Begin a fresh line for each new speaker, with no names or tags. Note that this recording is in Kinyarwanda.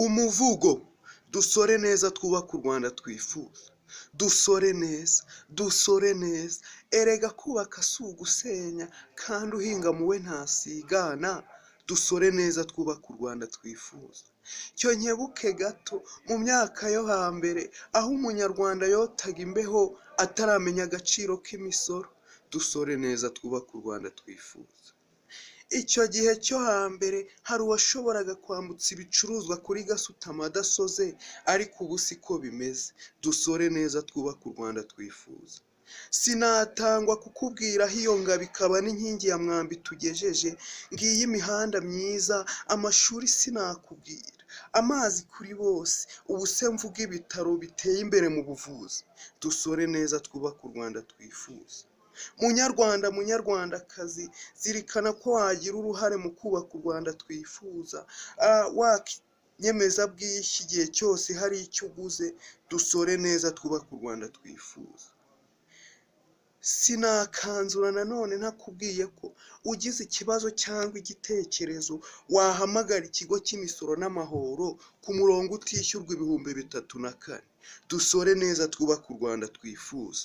Umuvugo: dusore neza twubake u Rwanda twifuza. Dusore neza, dusore neza, erega kubaka si ugusenya, kandi uhinga muwe ntasigana. Dusore neza twubake u Rwanda twifuza. Cyo nkebuke gato mu myaka yo hambere, aho umunyarwanda yotaga imbeho ataramenya agaciro k'imisoro. Dusore neza twubake u Rwanda twifuza. Icyo gihe cyo hambere hari uwashoboraga kwambutsa ibicuruzwa kuri gasutamo adasoze, ariko ubu siko bimeze. Dusore neza twubake u Rwanda twifuza. Sinatangwa kukubwira aho iyo ngabo ikaba n'inkingi ya mwamba itugejeje. Ngiyi imihanda myiza, amashuri sinakubwira, amazi kuri bose, ubu se mvuga ibitaro biteye imbere mu buvuzi. Dusore neza twubake u Rwanda twifuza. Munyarwanda, munyarwandakazi, zirikana ko wagira uruhare mu kubaka u Rwanda twifuza. Nyemezabwishyu igihe cyose hari icyo uguze. Dusore neza twubake u Rwanda twifuza. Sinakanzura nanone ntakubwiye ko ugize ikibazo cyangwa igitekerezo wahamagara ikigo cy'imisoro n'amahoro ku murongo utishyurwa 334. Dusore neza twubake u Rwanda twifuza.